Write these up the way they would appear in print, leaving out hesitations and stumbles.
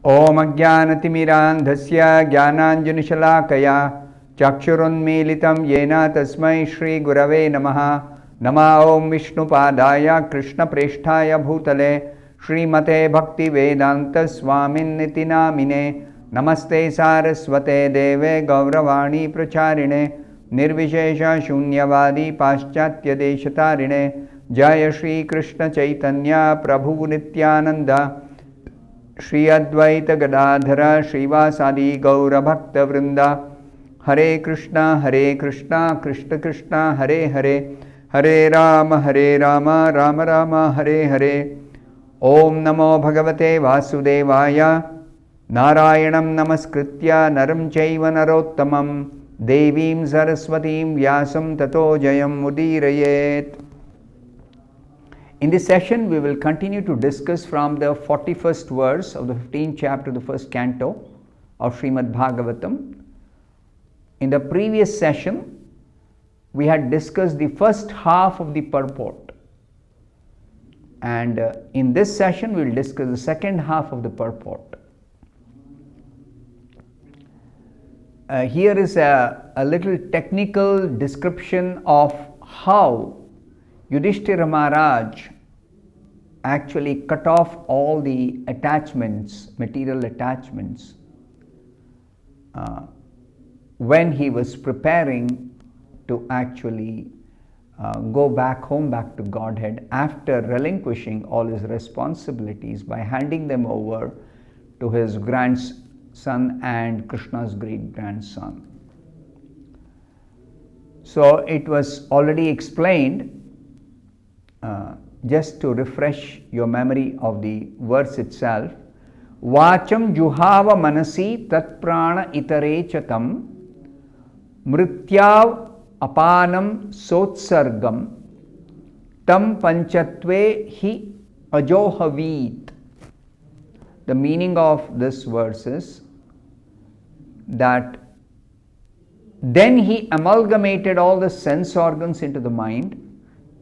Om Ajnanatimirandhasya Jnananjanishalaakaya Chakshurunmilitam Yena Tasmai Shri Gurave Namaha Nama Om Vishnupadaya Krishna Presthaya Bhutale Srimate Bhaktivedanta Swamin Niti Namine Namaste Saraswate Deve Gauravani Pracharine Nirvishesha Shunyavadi Paschatya Deshatarine Jaya Shri Krishna Chaitanya Prabhu Nityananda Shri Advaita Gadadhara Srivasadi Gaura Bhakta Vrinda Hare Krishna Krishna Krishna Hare Hare Hare Rama Rama Rama Hare Hare Om Namo Bhagavate Vasudevaya Narayanam Namaskritya Naram Chaiva Narottamam Devim Saraswatim Vyasam Tato Jayam Mudirayet. In this session, we will continue to discuss from the 41st verse of the 15th chapter of the first canto of Srimad Bhagavatam. In the previous session, we had discussed the first half of the purport. And in this session, we will discuss the second half of the purport. Here is a little technical description of how Yudhishthira Maharaj actually cut off all the attachments, material attachments, when he was preparing to actually go back home, back to Godhead, after relinquishing all his responsibilities by handing them over to his grandson and Krishna's great grandson. So it was already explained. Just to refresh your memory of the verse itself, Vacham juhava manasi tat prana itare chatam mrityav apanam sotsargam tam panchatve hi ajohavit. The meaning of this verse is that then he amalgamated all the sense organs into the mind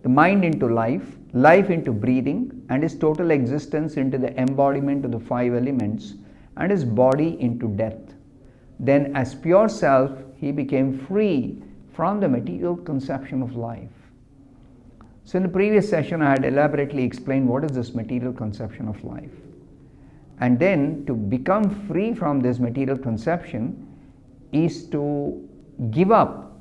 into life, life into breathing, and his total existence into the embodiment of the five elements, and his body into death. Then as pure self, he became free from the material conception of life. So in the previous session, I had elaborately explained what is this material conception of life. And then to become free from this material conception is to give up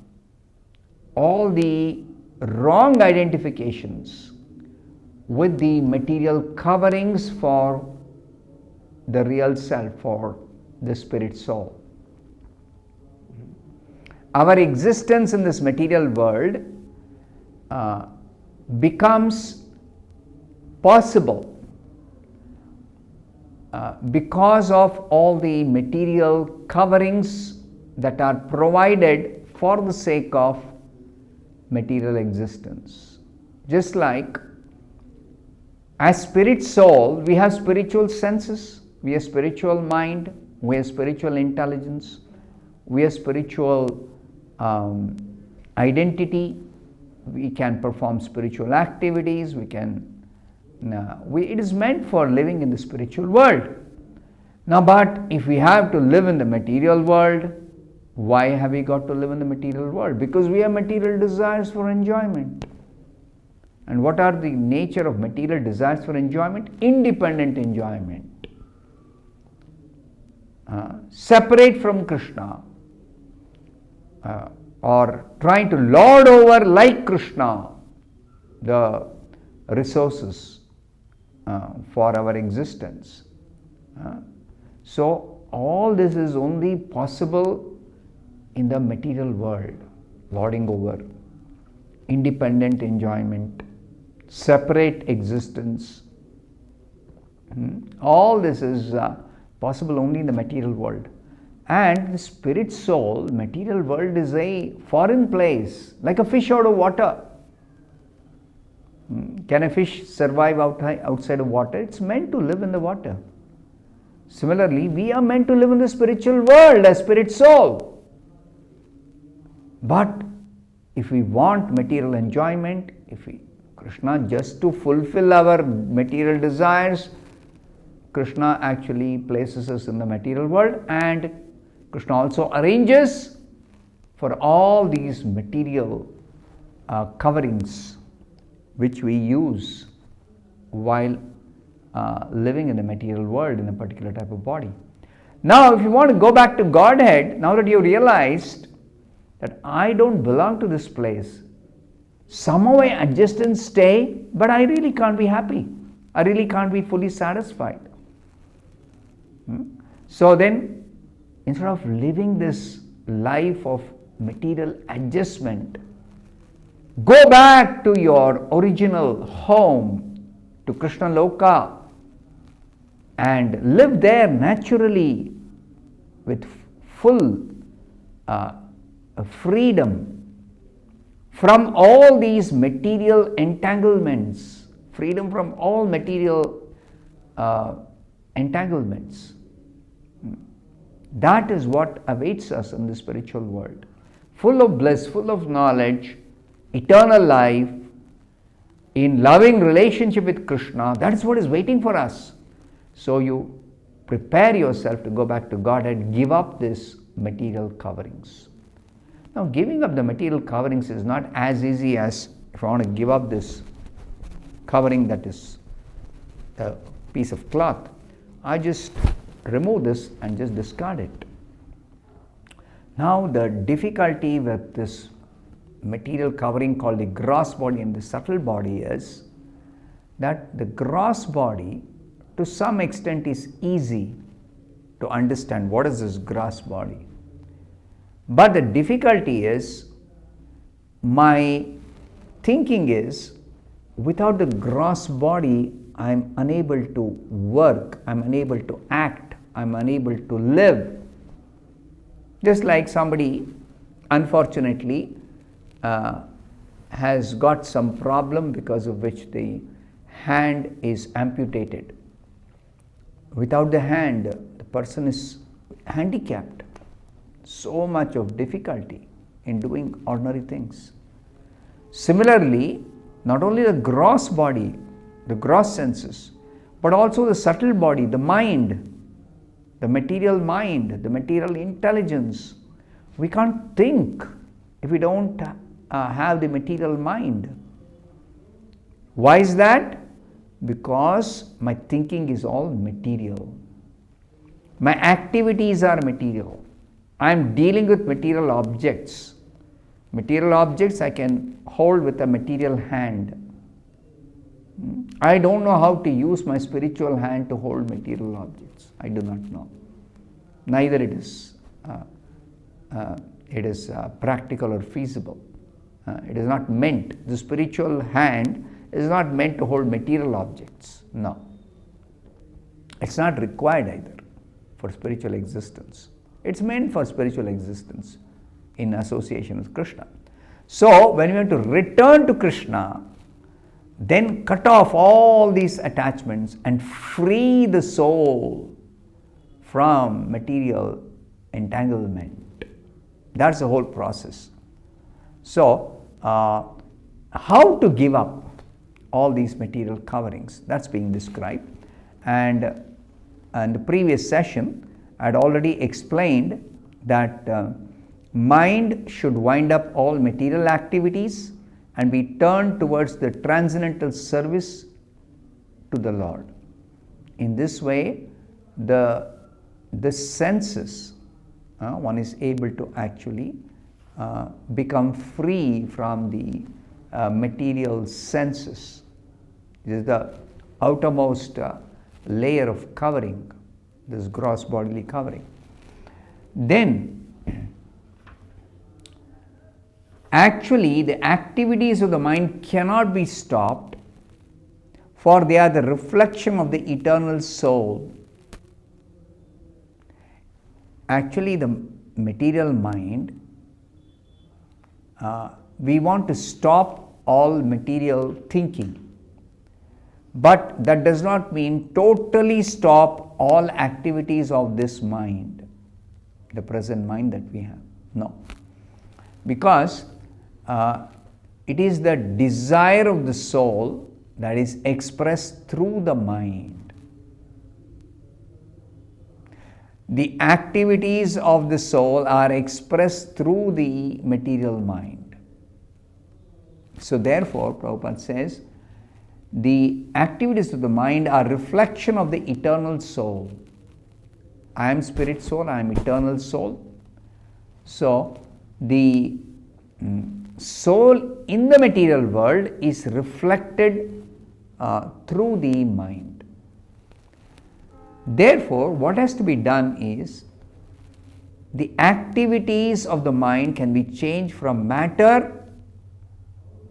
all the wrong identifications with the material coverings for the real self, for the spirit soul. Our existence in this material world becomes possible because of all the material coverings that are provided for the sake of material existence. Just like as spirit soul, we have spiritual senses, we have spiritual mind, we have spiritual intelligence, we have spiritual identity, we can perform spiritual activities, it is meant for living in the spiritual world. Now, but if we have to live in the material world, why have we got to live in the material world? Because we have material desires for enjoyment. And what are the nature of material desires for enjoyment? Independent enjoyment. Separate from Krishna. Or trying to lord over like Krishna the resources for our existence. So all this is only possible in the material world, lording over, independent enjoyment, separate existence. All this is possible only in the material world. And the spirit soul, material world is a foreign place, like a fish out of water. Can a fish survive outside of water? It's meant to live in the water. Similarly, we are meant to live in the spiritual world as spirit soul. But if we want material enjoyment, Krishna just to fulfill our material desires, Krishna actually places us in the material world, and Krishna also arranges for all these material coverings which we use while living in the material world in a particular type of body. Now, if you want to go back to Godhead, now that you realized that I don't belong to this place, somehow I adjust and stay, but I really can't be happy. I really can't be fully satisfied. So then, instead of living this life of material adjustment, go back to your original home, to Krishna Loka, and live there naturally with full freedom from all these material entanglements, freedom from all material entanglements. That is what awaits us in the spiritual world. Full of bliss, full of knowledge, eternal life, in loving relationship with Krishna. That is what is waiting for us. So you prepare yourself to go back to God and give up these material coverings. Now, giving up the material coverings is not as easy as if I want to give up this covering that is a piece of cloth. I just remove this and just discard it. Now, the difficulty with this material covering called the gross body and the subtle body is that the gross body to some extent is easy to understand. What is this gross body? But the difficulty is, my thinking is, without the gross body, I am unable to work, I am unable to act, I am unable to live. Just like somebody, unfortunately, has got some problem because of which the hand is amputated. Without the hand, the person is handicapped. So much of difficulty in doing ordinary things. Similarly, not only the gross body, the gross senses, but also the subtle body, the mind, the material mind, the material intelligence. We can't think if we don't have the material mind. Why is that? Because my thinking is all material. My activities are material. I am dealing with material objects. Material objects I can hold with a material hand. I don't know how to use my spiritual hand to hold material objects. I do not know. Neither it is practical or feasible. It is not meant. The spiritual hand is not meant to hold material objects. No. It's not required either for spiritual existence. It's meant for spiritual existence in association with Krishna. So, when we want to return to Krishna, then cut off all these attachments and free the soul from material entanglement. That's the whole process. So, how to give up all these material coverings? That's being described. And in the previous session, I had already explained that mind should wind up all material activities and be turned towards the transcendental service to the Lord. In this way, the senses, one is able to actually become free from the material senses. This is the outermost layer of covering, this gross bodily covering. Then, actually, the activities of the mind cannot be stopped, for they are the reflection of the eternal soul. Actually, the material mind, we want to stop all material thinking. But that does not mean totally stop all activities of this mind, the present mind that we have. No. Because it is the desire of the soul that is expressed through the mind. the activities of the soul are expressed through the material mind. So therefore, Prabhupada says, the activities of the mind are reflection of the eternal soul. I am spirit soul, I am eternal soul. So the soul in the material world is reflected through the mind. Therefore, what has to be done is, the activities of the mind can be changed from matter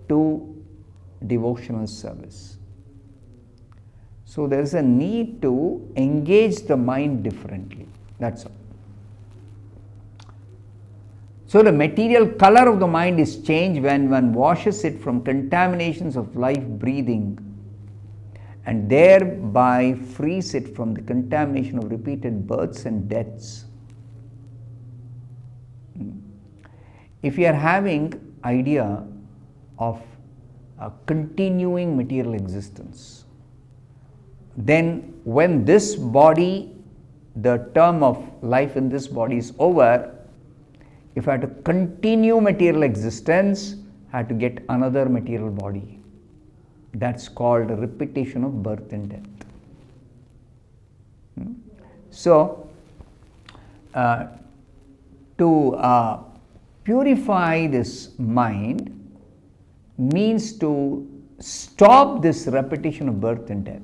to devotional service. So there is a need to engage the mind differently. That's all. So the material color of the mind is changed when one washes it from contaminations of life breathing and thereby frees it from the contamination of repeated births and deaths. If you are having idea of a continuing material existence, then when this body, the term of life in this body is over, if I had to continue material existence, I had to get another material body. That's called a repetition of birth and death. So, to purify this mind means to stop this repetition of birth and death.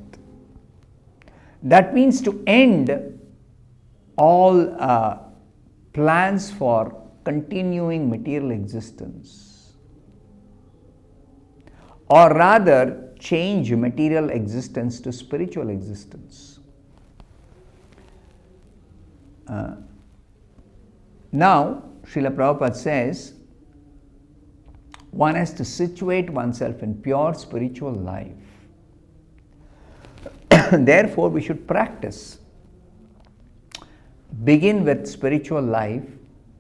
That means to end all plans for continuing material existence, or rather change material existence to spiritual existence. Now, Srila Prabhupada says, one has to situate oneself in pure spiritual life. Therefore, we should practice. Begin with spiritual life.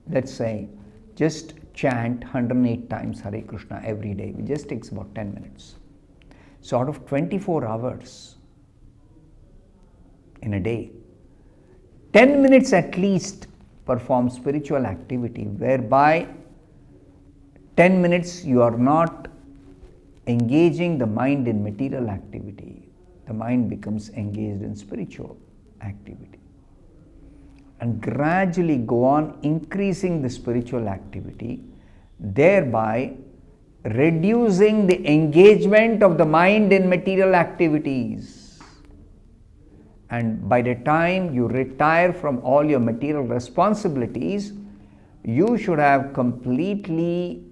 Let's say, just chant 108 times Hare Krishna every day. It just takes about 10 minutes. So out of 24 hours in a day, 10 minutes at least perform spiritual activity, whereby 10 minutes you are not engaging the mind in material activity. The mind becomes engaged in spiritual activity. And gradually go on increasing the spiritual activity, thereby reducing the engagement of the mind in material activities. And by the time you retire from all your material responsibilities, you should have completely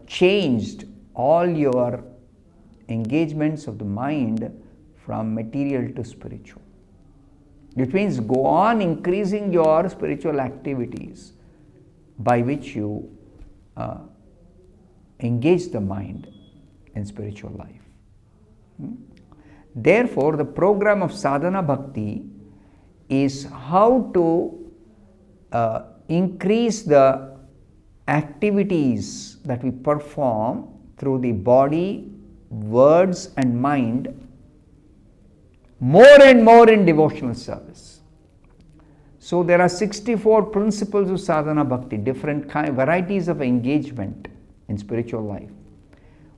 changed all your engagements of the mind from material to spiritual. It means go on increasing your spiritual activities by which you engage the mind in spiritual life. Therefore, the program of sadhana bhakti is how to increase the activities that we perform through the body, words and mind more and more in devotional service. So there are 64 principles of sadhana bhakti, different varieties of engagement in spiritual life.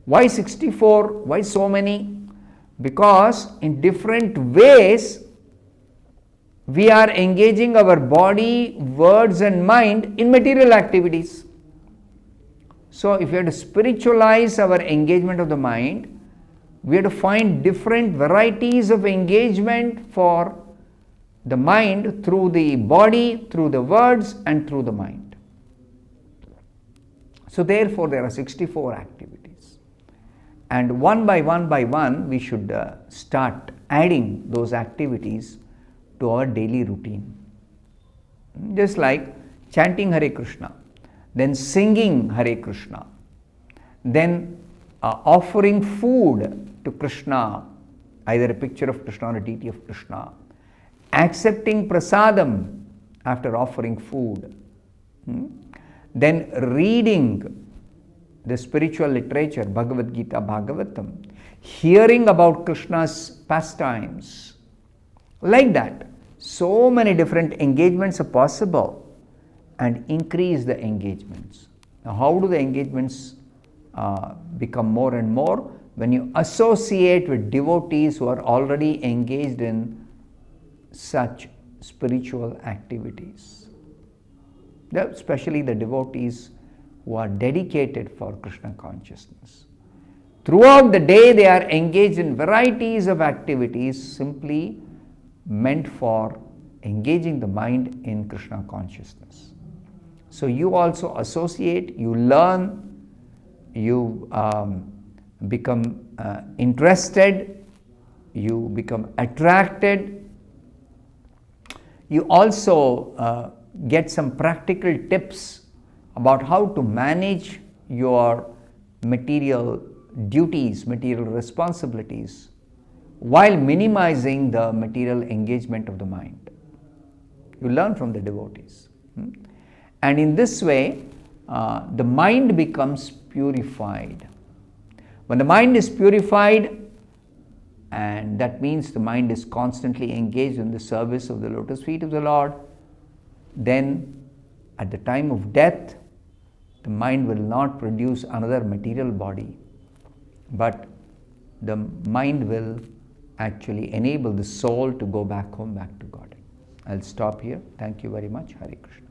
Why 64? Why so many? Because in different ways we are engaging our body, words and mind in material activities. So if we have to spiritualize our engagement of the mind, we have to find different varieties of engagement for the mind through the body, through the words and through the mind. So therefore there are 64 activities. And one by one we should start adding those activities to our daily routine. Just like chanting Hare Krishna, then singing Hare Krishna, then offering food to Krishna, either a picture of Krishna or a deity of Krishna, accepting prasadam after offering food, then reading the spiritual literature, Bhagavad Gita, Bhagavatam, hearing about Krishna's pastimes, like that. So many different engagements are possible, and increase the engagements. Now, how do the engagements become more and more? When you associate with devotees who are already engaged in such spiritual activities, especially the devotees who are dedicated for Krishna consciousness. Throughout the day, they are engaged in varieties of activities simply meant for engaging the mind in Krishna consciousness. So you also associate, you learn, you become interested, you become attracted. You also get some practical tips about how to manage your material duties, material responsibilities, while minimizing the material engagement of the mind. You learn from the devotees. And in this way, the mind becomes purified. When the mind is purified, and that means the mind is constantly engaged in the service of the lotus feet of the Lord, then at the time of death, the mind will not produce another material body, but the mind will actually enable the soul to go back home, back to God. I'll stop here. Thank you very much. Hare Krishna.